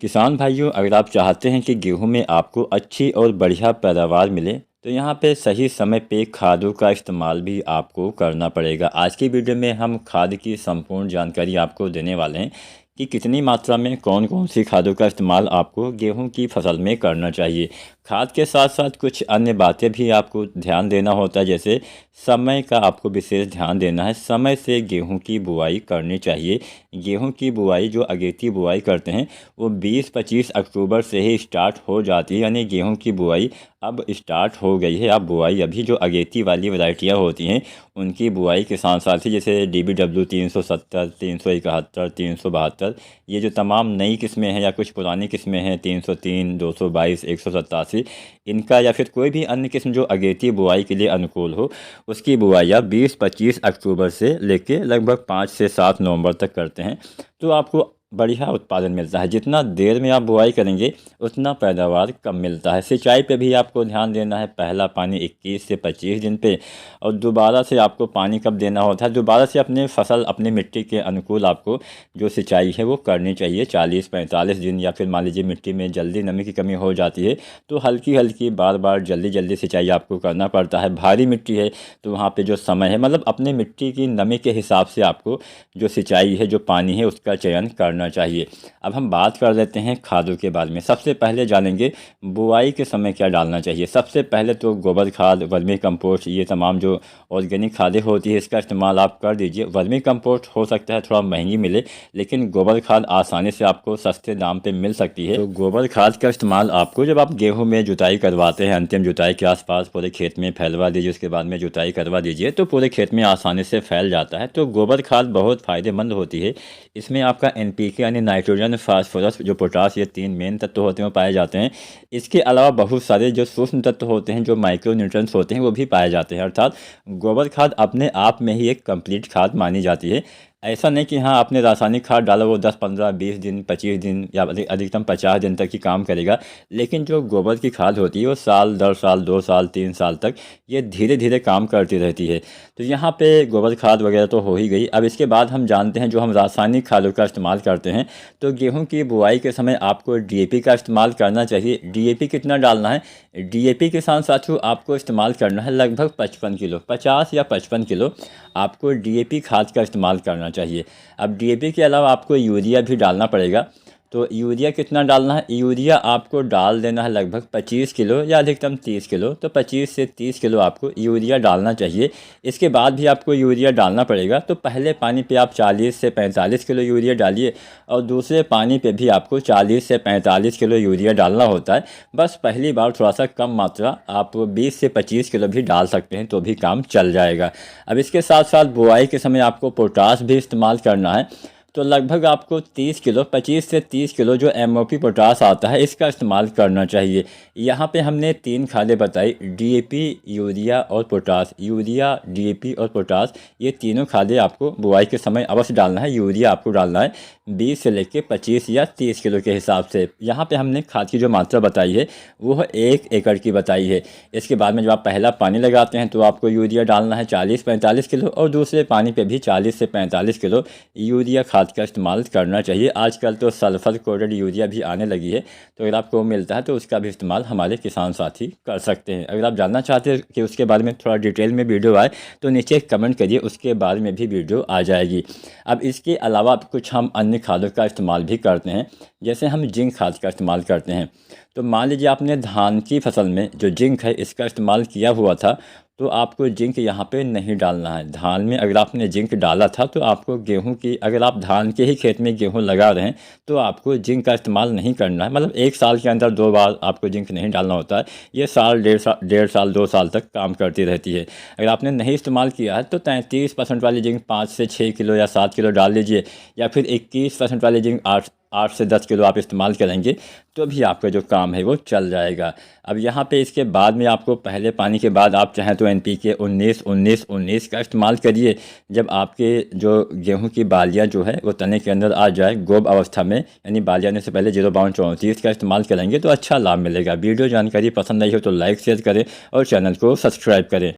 किसान भाइयों, अगर आप चाहते हैं कि गेहूं में आपको अच्छी और बढ़िया पैदावार मिले तो यहाँ पे सही समय पे खादों का इस्तेमाल भी आपको करना पड़ेगा। आज की वीडियो में हम खाद की संपूर्ण जानकारी आपको देने वाले हैं कि कितनी मात्रा में कौन कौन सी खादों का इस्तेमाल आपको गेहूं की फसल में करना चाहिए। खाद के साथ साथ कुछ अन्य बातें भी आपको ध्यान देना होता है, जैसे समय का आपको विशेष ध्यान देना है। समय से गेहूं की बुआई करनी चाहिए। गेहूं की बुआई जो अगेती बुआई करते हैं वो 20-25 अक्टूबर से ही स्टार्ट हो जाती है, यानी गेहूं की बुआई अब स्टार्ट हो गई है। अब बुआई अभी जो अगेती वाली वैरायटियाँ होती हैं उनकी बुआई किसान साथी जैसे DBW 370, 371, 372, ये जो तमाम नई किस्में हैं या कुछ पुरानी किस्में हैं 303, 222, 187, इनका या फिर कोई भी अन्य किस्म जो अगेती बुआई के लिए अनुकूल हो उसकी बुआई आप 20-25 अक्टूबर से लेके लगभग 5 से 7 नवंबर तक करते हैं तो आपको बढ़िया उत्पादन मिलता है। जितना देर में आप बुआई करेंगे उतना पैदावार कम मिलता है। सिंचाई पे भी आपको ध्यान देना है। पहला पानी 21 से 25 दिन पे और दोबारा से आपको पानी कब देना होता है, दोबारा से अपने फसल अपनी मिट्टी के अनुकूल आपको जो सिंचाई है वो करनी चाहिए 40-45 दिन। या फिर मान लीजिए मिट्टी में जल्दी नमी की कमी हो जाती है तो हल्की हल्की बार बार जल्दी जल्दी सिंचाई आपको करना पड़ता है। भारी मिट्टी है तो वहाँ पर जो समय है मतलब अपने मिट्टी की नमी के हिसाब से आपको जो सिंचाई है जो पानी है उसका चयन करना चाहिए। अब हम बात कर लेते हैं खादों के बारे में। सबसे पहले जानेंगे बुआई के समय क्या डालना चाहिए। सबसे पहले तो गोबर खाद, वर्मी कंपोस्ट, ये तमाम जो ऑर्गेनिक खादें होती है इसका इस्तेमाल आप कर दीजिए। वर्मी कंपोस्ट हो सकता है थोड़ा महंगी मिले, लेकिन गोबर खाद आसानी से आपको सस्ते दाम पे मिल सकती है। तो गोबर खाद का इस्तेमाल आपको जब आप गेहूँ में जुताई करवाते हैं, अंतिम जुताई के आसपास पूरे खेत में फैलवा दीजिए। उसके बाद में जुताई करवा दीजिए तो पूरे खेत में आसानी से फैल जाता है। तो गोबर खाद बहुत फ़ायदेमंद होती है। इसमें आपका NPK यानी नाइट्रोजन, फास्फोरस, जो पोटास, ये 3 मेन तत्व होते हैं वो पाए जाते हैं। इसके अलावा बहुत सारे जो सूक्ष्म तत्व होते हैं, जो माइक्रो न्यूट्रिएंट्स होते हैं, वो भी पाए जाते हैं। अर्थात गोबर खाद अपने आप में ही एक कंप्लीट खाद मानी जाती है। ऐसा नहीं कि हाँ आपने रासायनिक खाद डाला वो 10, 15, 20 दिन, 25 दिन या अधिकतम 50 दिन तक ही काम करेगा, लेकिन जो गोबर की खाद होती है वो साल दर साल, 2 साल, 3 साल तक ये धीरे धीरे काम करती रहती है। तो यहाँ पे गोबर खाद वगैरह तो हो ही गई। अब इसके बाद हम जानते हैं जो हम रासायनिक खादों का इस्तेमाल करते हैं। तो गेहूँ की बुआई के समय आपको DAP का इस्तेमाल करना चाहिए। DAP कितना डालना है? DAP के साथ साथियों आपको इस्तेमाल करना है लगभग 55 किलो, 50 या 55 किलो आपको DAP खाद का इस्तेमाल करना चाहिए। अब DAP के अलावा आपको यूरिया भी डालना पड़ेगा। तो यूरिया कितना डालना है? यूरिया आपको डाल देना है लगभग 25 किलो या अधिकतम 30 किलो। तो 25 से 30 किलो आपको यूरिया डालना चाहिए। इसके बाद भी आपको यूरिया डालना पड़ेगा। तो पहले पानी पे आप 40 से 45 किलो यूरिया डालिए और दूसरे पानी पे भी आपको 40 से 45 किलो यूरिया डालना होता है। बस पहली बार थोड़ा सा कम मात्रा, आप 20 से 25 किलो भी डाल सकते हैं तो भी काम चल जाएगा। अब इसके साथ साथ बुआई के समय आपको पोटास भी इस्तेमाल करना है। तो लगभग आपको 30 किलो, 25 से 30 किलो जो MOP पोटास आता है इसका इस्तेमाल करना चाहिए। यहाँ पे हमने 3 खादें बताई, DAP, यूरिया और पोटास। यूरिया, DAP और पोटास, ये तीनों खादें आपको बुआई के समय अवश्य डालना है। यूरिया आपको डालना है 20 से लेके 25 या 30 किलो के हिसाब से। यहाँ पे हमने खाद की जो मात्रा बताई है वो 1 एकड़ की बताई है। इसके बाद में जब आप पहला पानी लगाते हैं तो आपको यूरिया डालना है 40-45 किलो और दूसरे पानी पे भी 40 से 45 किलो यूरिया खाद का इस्तेमाल करना चाहिए। आजकल तो सल्फर कोटेड यूरिया भी आने लगी है, तो अगर आपको मिलता है तो उसका भी इस्तेमाल हमारे किसान साथी कर सकते हैं। अगर आप जानना चाहते हैं कि उसके बारे में थोड़ा डिटेल में वीडियो आए तो नीचे कमेंट करिए, उसके बारे में भी वीडियो आ जाएगी। अब इसके अलावा कुछ हम अन्य खादों का इस्तेमाल भी करते हैं, जैसे हम जिंक खाद का इस्तेमाल करते हैं। तो मान लीजिए आपने धान की फसल में जो जिंक है इसका इस्तेमाल किया हुआ था तो आपको जिंक यहाँ पे नहीं डालना है। धान में अगर आपने जिंक डाला था तो आपको गेहूं की, अगर आप धान के ही खेत में गेहूं लगा रहे हैं तो आपको जिंक का इस्तेमाल नहीं करना है। मतलब 1 साल के अंदर 2 बार आपको जिंक नहीं डालना होता है। ये साल, डेढ़ साल, 2 साल तक काम करती रहती है। अगर आपने नहीं इस्तेमाल किया है तो 33% वाली जिंक 5 से 6 किलो या 7 किलो डाल लीजिए, या फिर 21% वाली जिंक 8 से 10 किलो आप इस्तेमाल करेंगे तो भी आपका जो काम है वो चल जाएगा। अब यहाँ पे इसके बाद में आपको पहले पानी के बाद आप चाहें तो NPK 19-19-19 का इस्तेमाल करिए। जब आपके जो गेहूं की बालियाँ जो है वो तने के अंदर आ जाए गोब अवस्था में, यानी बालियाँ आने से पहले 0.34 का इस्तेमाल करेंगे तो अच्छा लाभ मिलेगा। वीडियो जानकारी पसंद आई हो तो लाइक शेयर करें और चैनल को सब्सक्राइब करें।